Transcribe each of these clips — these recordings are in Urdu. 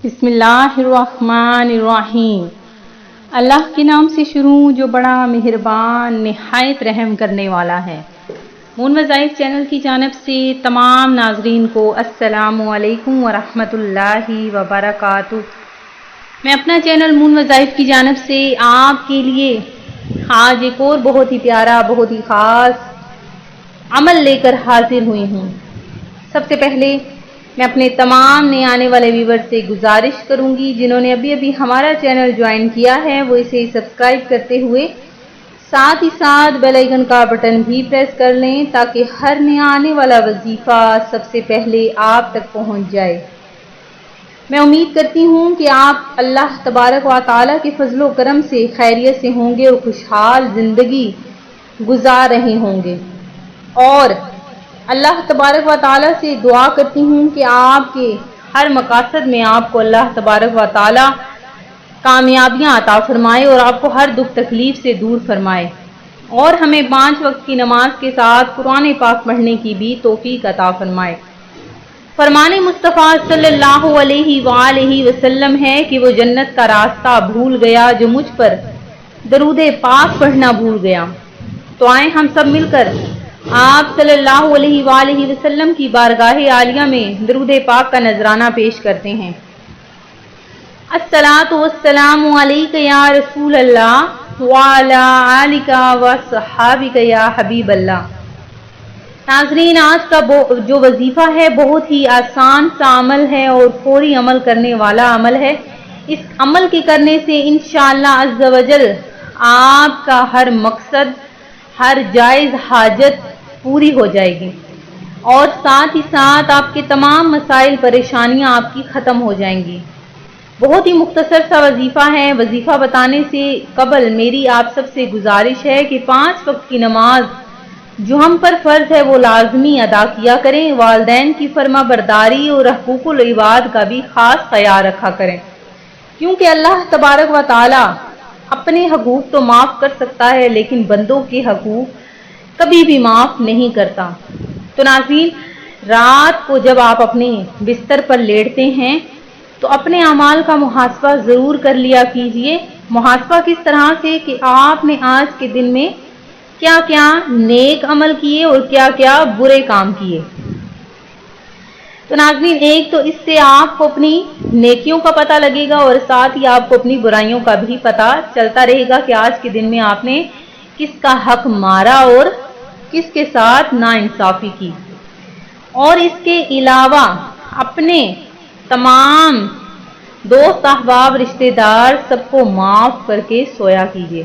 بسم اللہ الرحمن الرحیم۔ اللہ کے نام سے شروع جو بڑا مہربان نہایت رحم کرنے والا ہے۔ مون وظائف چینل کی جانب سے تمام ناظرین کو السلام علیکم ورحمۃ اللہ وبرکاتہ۔ میں اپنا چینل مون وظائف کی جانب سے آپ کے لیے آج ایک اور بہت ہی پیارا، بہت ہی خاص عمل لے کر حاضر ہوئی ہوں۔ سب سے پہلے میں اپنے تمام نئے آنے والے ویور سے گزارش کروں گی جنہوں نے ابھی ہمارا چینل جوائن کیا ہے وہ اسے سبسکرائب کرتے ہوئے ساتھ ہی ساتھ بیل آئیکن کا بٹن بھی پریس کر لیں تاکہ ہر نیا آنے والا وظیفہ سب سے پہلے آپ تک پہنچ جائے۔ میں امید کرتی ہوں کہ آپ اللہ تبارک و تعالیٰ کے فضل و کرم سے خیریت سے ہوں گے اور خوشحال زندگی گزار رہے ہوں گے، اور اللہ تبارک و تعالیٰ سے دعا کرتی ہوں کہ آپ کے ہر مقاصد میں آپ کو اللہ تبارک و تعالیٰ کامیابیاں عطا فرمائے اور آپ کو ہر دکھ تکلیف سے دور فرمائے، اور ہمیں 5 وقت کی نماز کے ساتھ قرآن پاک پڑھنے کی بھی توفیق عطا فرمائے۔ فرمان مصطفیٰ صلی اللہ علیہ وآلہ وسلم ہے کہ وہ جنت کا راستہ بھول گیا جو مجھ پر درود پاک پڑھنا بھول گیا۔ تو آئیں ہم سب مل کر آپ صلی اللہ علیہ وآلہ وسلم کی بارگاہ عالیہ میں درود پاک کا نذرانہ پیش کرتے ہیں۔ الصلاۃ والسلام علیک یا رسول اللہ وعلی آلک وصحابک یا حبیب اللہ۔ ناظرین، آج کا جو وظیفہ ہے بہت ہی آسان سا عمل ہے اور فوری عمل کرنے والا عمل ہے۔ اس عمل کے کرنے سے انشاءاللہ عز و جل آپ کا ہر مقصد، ہر جائز حاجت پوری ہو جائے گی، اور ساتھ ہی ساتھ آپ کے تمام مسائل پریشانیاں آپ کی ختم ہو جائیں گی۔ بہت ہی مختصر سا وظیفہ ہے۔ وظیفہ بتانے سے قبل میری آپ سب سے گزارش ہے کہ 5 وقت کی نماز جو ہم پر فرض ہے وہ لازمی ادا کیا کریں۔ والدین کی فرما برداری اور حقوق العباد کا بھی خاص خیال رکھا کریں، کیونکہ اللہ تبارک و تعالی اپنے حقوق تو معاف کر سکتا ہے لیکن بندوں کے حقوق کبھی بھی معاف نہیں کرتا۔ تو ناظرین، رات کو جب آپ اپنے بستر پر لیٹتے ہیں تو اپنے اعمال کا محاسبہ ضرور کر لیا کیجئے۔ محاسبہ کس طرح سے کہ آپ نے آج کے دن میں کیا کیا نیک عمل کیے اور کیا کیا برے کام کیے۔ تو ناظرین، ایک تو اس سے آپ کو اپنی نیکیوں کا پتہ لگے گا اور ساتھ ہی آپ کو اپنی برائیوں کا بھی پتہ چلتا رہے گا کہ آج کے دن میں آپ نے کس کا حق مارا اور کس کے ساتھ ناانصافی کی۔ اور اس کے علاوہ اپنے تمام دوست احباب رشتہ دار سب کو معاف کر کے سویا کیجیے،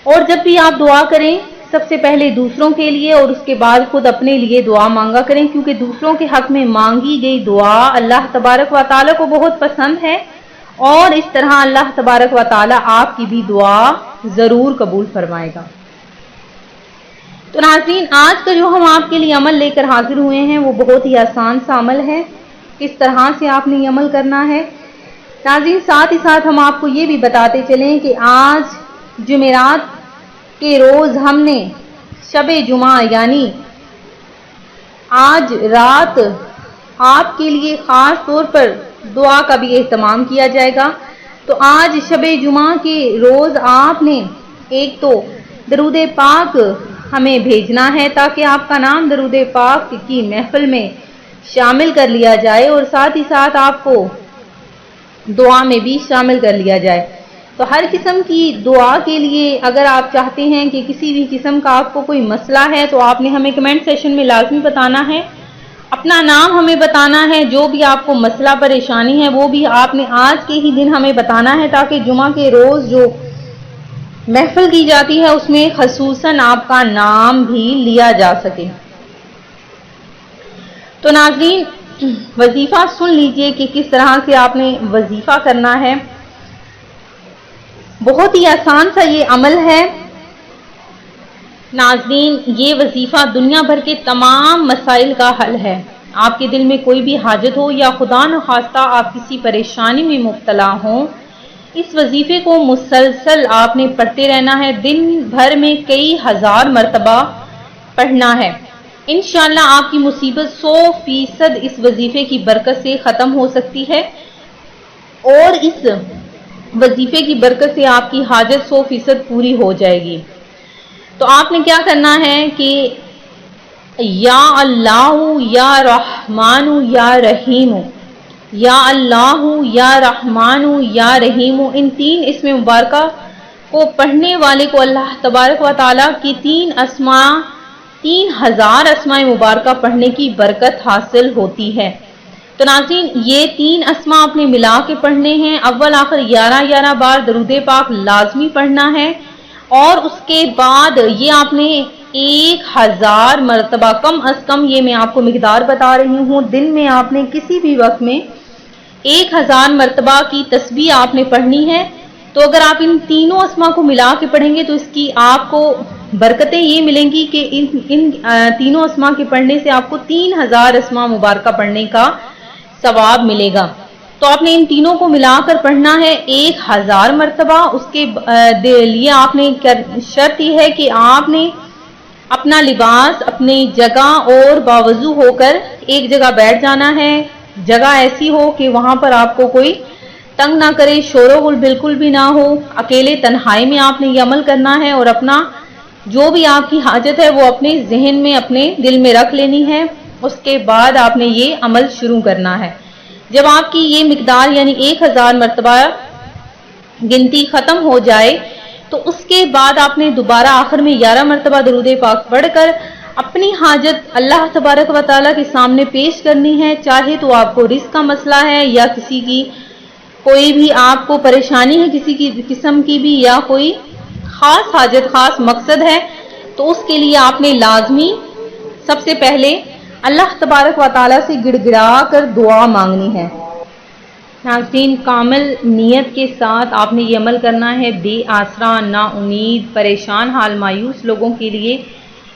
اور جب بھی آپ دعا کریں سب سے پہلے دوسروں کے لیے اور اس کے بعد خود اپنے لیے دعا مانگا کریں، کیونکہ دوسروں کے حق میں مانگی گئی دعا اللہ تبارک و تعالیٰ کو بہت پسند ہے، اور اس طرح اللہ تبارک و تعالیٰ آپ کی بھی دعا ضرور قبول فرمائے گا۔ تو ناظرین، آج کا جو ہم آپ کے لیے عمل لے کر حاضر ہوئے ہیں وہ بہت ہی آسان سا عمل ہے۔ کس طرح سے آپ نے یہ عمل کرنا ہے؟ ناظرین، ساتھ ہی ساتھ ہم آپ کو یہ بھی بتاتے چلیں کہ آج جمعرات کے روز ہم نے شب جمعہ یعنی آج رات آپ کے لیے خاص طور پر دعا کا بھی اہتمام کیا جائے گا۔ تو آج شب جمعہ کے روز آپ نے ایک تو درود پاک ہمیں بھیجنا ہے تاکہ آپ کا نام درود پاک کی محفل میں شامل کر لیا جائے، اور ساتھ ہی ساتھ آپ کو دعا میں بھی شامل کر لیا جائے۔ تو ہر قسم کی دعا کے لیے اگر آپ چاہتے ہیں کہ کسی بھی قسم کا آپ کو کوئی مسئلہ ہے تو آپ نے ہمیں کمنٹ سیشن میں لازمی بتانا ہے، اپنا نام ہمیں بتانا ہے، جو بھی آپ کو مسئلہ پریشانی ہے وہ بھی آپ نے آج کے ہی دن ہمیں بتانا ہے تاکہ جمعہ کے روز جو محفل کی جاتی ہے اس میں خصوصاً آپ کا نام بھی لیا جا سکے۔ تو ناظرین، وظیفہ سن لیجئے کہ کس طرح سے آپ نے وظیفہ کرنا ہے۔ بہت ہی آسان سا یہ عمل ہے۔ ناظرین، یہ وظیفہ دنیا بھر کے تمام مسائل کا حل ہے۔ آپ کے دل میں کوئی بھی حاجت ہو یا خدا نخواستہ آپ کسی پریشانی میں مبتلا ہوں، اس وظیفے کو مسلسل آپ نے پڑھتے رہنا ہے، دن بھر میں کئی ہزار مرتبہ پڑھنا ہے۔ انشاءاللہ آپ کی مصیبت 100% اس وظیفے کی برکت سے ختم ہو سکتی ہے، اور اس وظیفے کی برکت سے آپ کی حاجت 100% پوری ہو جائے گی۔ تو آپ نے کیا کرنا ہے کہ یا اللہ یا رحمان یا رحیم، یا اللہ یا رحمان یا رحیم، ان 3 اسم مبارکہ کو پڑھنے والے کو اللہ تبارک و تعالیٰ کی 3000 اسماء مبارکہ پڑھنے کی برکت حاصل ہوتی ہے۔ تو ناظرین، یہ 3 اسماء آپ نے ملا کے پڑھنے ہیں، اول آخر 11 بار درود پاک لازمی پڑھنا ہے، اور اس کے بعد یہ آپ نے 1000 مرتبہ، کم از کم یہ میں آپ کو مقدار بتا رہی ہوں، دن میں آپ نے کسی بھی وقت میں 1000 مرتبہ کی تسبیح آپ نے پڑھنی ہے۔ تو اگر آپ ان تینوں اسماء کو ملا کے پڑھیں گے تو اس کی آپ کو برکتیں یہ ملیں گی کہ ان تینوں اسماء کے پڑھنے سے آپ کو 3000 اسماء مبارکہ پڑھنے کا ثواب ملے گا۔ تو آپ نے ان تینوں کو ملا کر پڑھنا ہے 1000 مرتبہ۔ اس کے لیے آپ نے شرط یہ ہے کہ آپ نے اپنا لباس اپنی جگہ اور باوضو ہو کر ایک جگہ بیٹھ جانا ہے، جگہ ایسی ہو کہ وہاں پر آپ کو کوئی تنگ نہ کرے، شور و غل بالکل بھی نہ ہو، اکیلے تنہائی میں آپ نے یہ عمل کرنا ہے، اور اپنا جو بھی آپ کی حاجت ہے وہ اپنے ذہن میں اپنے دل میں رکھ لینی ہے۔ اس کے بعد آپ نے یہ عمل شروع کرنا ہے۔ جب آپ کی یہ مقدار یعنی 1000 مرتبہ گنتی ختم ہو جائے تو اس کے بعد آپ نے دوبارہ آخر میں 11 مرتبہ درود پاک پڑھ کر اپنی حاجت اللہ تبارک و تعالیٰ کے سامنے پیش کرنی ہے، چاہے تو آپ کو رزق کا مسئلہ ہے یا کسی کی کوئی بھی آپ کو پریشانی ہے کسی کی قسم کی بھی، یا کوئی خاص حاجت خاص مقصد ہے، تو اس کے لیے آپ نے لازمی سب سے پہلے اللہ تبارک و تعالیٰ سے گڑ گڑا کر دعا مانگنی ہے۔ ناظرین، کامل نیت کے ساتھ آپ نے یہ عمل کرنا ہے۔ بے آسرا، نا امید، پریشان حال، مایوس لوگوں کے لیے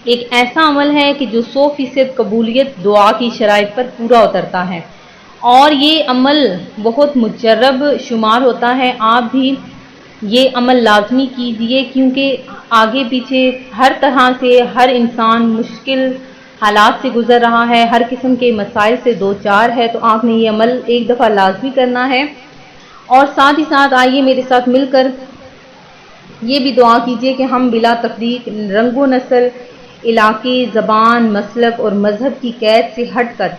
ایک ایسا عمل ہے کہ جو 100% قبولیت دعا کی شرائط پر پورا اترتا ہے، اور یہ عمل بہت مجرب شمار ہوتا ہے۔ آپ بھی یہ عمل لازمی کیجیے، کیونکہ آگے پیچھے ہر طرح سے ہر انسان مشکل حالات سے گزر رہا ہے، ہر قسم کے مسائل سے دوچار ہے، تو آپ نے یہ عمل ایک دفعہ لازمی کرنا ہے۔ اور ساتھ ہی ساتھ آئیے میرے ساتھ مل کر یہ بھی دعا کیجیے کہ ہم بلا تفریق رنگ و نسل، علاقے، زبان، مسلک اور مذہب کی قید سے ہٹ کر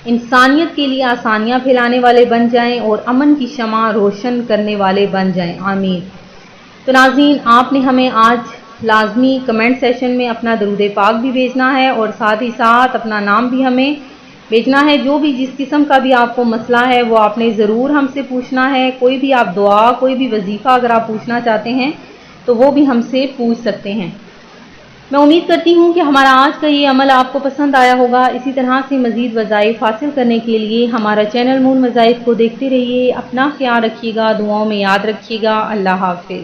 انسانیت کے لیے آسانیاں پھیلانے والے بن جائیں اور امن کی شمع روشن کرنے والے بن جائیں، آمین۔ تو ناظرین، آپ نے ہمیں آج لازمی کمنٹ سیشن میں اپنا درود پاک بھی بھیجنا ہے، اور ساتھ ہی ساتھ اپنا نام بھی ہمیں بھیجنا ہے۔ جو بھی جس قسم کا بھی آپ کو مسئلہ ہے وہ آپ نے ضرور ہم سے پوچھنا ہے۔ کوئی بھی آپ دعا، کوئی بھی وظیفہ اگر آپ پوچھنا چاہتے ہیں تو وہ بھی ہم سے پوچھ سکتے ہیں۔ میں امید کرتی ہوں کہ ہمارا آج کا یہ عمل آپ کو پسند آیا ہوگا۔ اسی طرح سے مزید وظائف حاصل کرنے کے لیے ہمارا چینل مون وظائف کو دیکھتے رہیے۔ اپنا خیال رکھیے گا، دعاؤں میں یاد رکھیے گا۔ اللہ حافظ۔